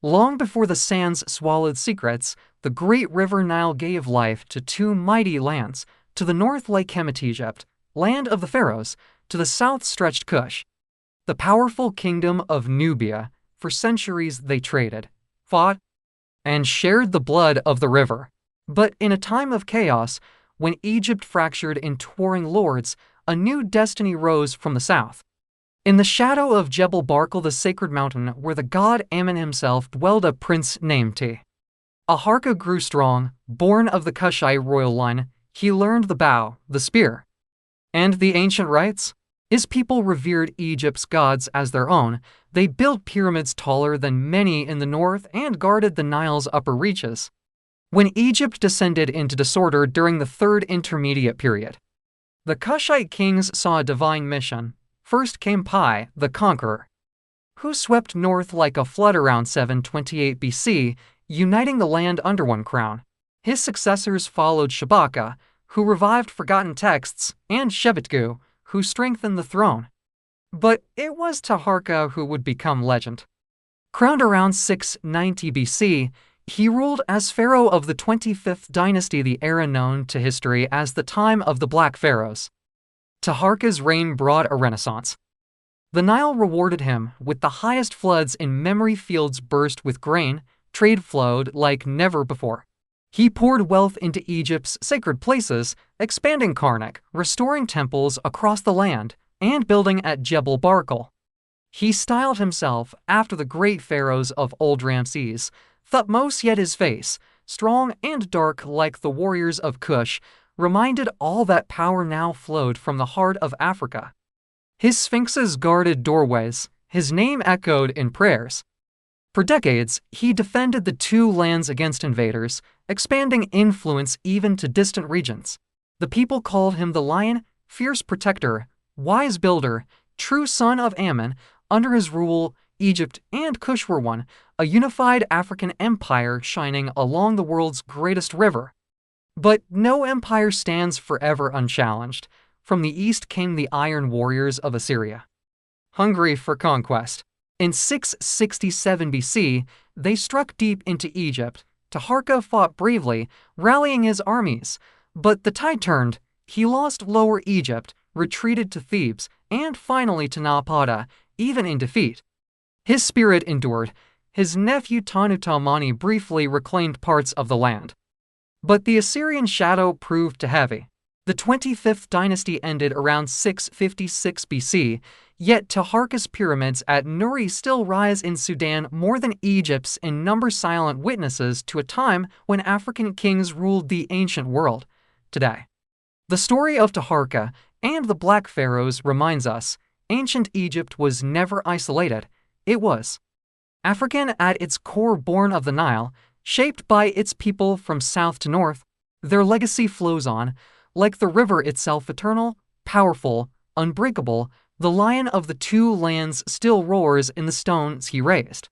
Long before the sands swallowed secrets, the great river Nile gave life to two mighty lands. To the north lay Kemet Egypt, land of the pharaohs; to the south stretched Cush, the powerful kingdom of Nubia. For centuries they traded, fought, and shared the blood of the river. But in a time of chaos, when Egypt fractured into warring lords, a new destiny rose from the south. In the shadow of Jebel Barkal, the sacred mountain where the god Ammon himself dwelled, a prince named Taharqa grew strong. Born of the Kushite royal line, he learned the bow, the spear, and the ancient rites. His people revered Egypt's gods as their own. They built pyramids taller than many in the north and guarded the Nile's upper reaches. When Egypt descended into disorder during the Third Intermediate Period, the Kushite kings saw a divine mission. First came Pi, the conqueror, who swept north like a flood around 728 BC, uniting the land under one crown. His successors followed Shabaka, who revived forgotten texts, and Shebetgu, who strengthened the throne. But it was Taharqa who would become legend. Crowned around 690 BC, he ruled as pharaoh of the 25th dynasty, the era known to history as the time of the Black Pharaohs. Taharqa's reign brought a renaissance. The Nile rewarded him with the highest floods in memory, fields burst with grain, trade flowed like never before. He poured wealth into Egypt's sacred places, expanding Karnak, restoring temples across the land, and building at Jebel Barkal. He styled himself after the great pharaohs of old. Ramses, Thutmose, yet his face, strong and dark like the warriors of Cush, reminded all that power now flowed from the heart of Africa. His sphinxes guarded doorways, his name echoed in prayers. For decades, he defended the two lands against invaders, expanding influence even to distant regions. The people called him the Lion, fierce protector, wise builder, true son of Ammon. Under his rule, Egypt and Cush were one, a unified African empire shining along the world's greatest river. But no empire stands forever unchallenged. From the east came the iron warriors of Assyria, hungry for conquest. In 667 BC, they struck deep into Egypt. Taharqa fought bravely, rallying his armies. But the tide turned. He lost Lower Egypt, retreated to Thebes, and finally to Napata, even in defeat. His spirit endured. His nephew Tanutamani briefly reclaimed parts of the land. But the Assyrian shadow proved too heavy. The 25th dynasty ended around 656 BC, yet Taharqa's pyramids at Nuri still rise in Sudan, more than Egypt's in number, silent witnesses to a time when African kings ruled the ancient world. Today, the story of Taharqa and the Black Pharaohs reminds us ancient Egypt was never isolated. It was African at its core, born of the Nile, shaped by its people from south to north. Their legacy flows on, like the river itself, eternal, powerful, unbreakable. The Lion of the two lands still roars in the stones he raised.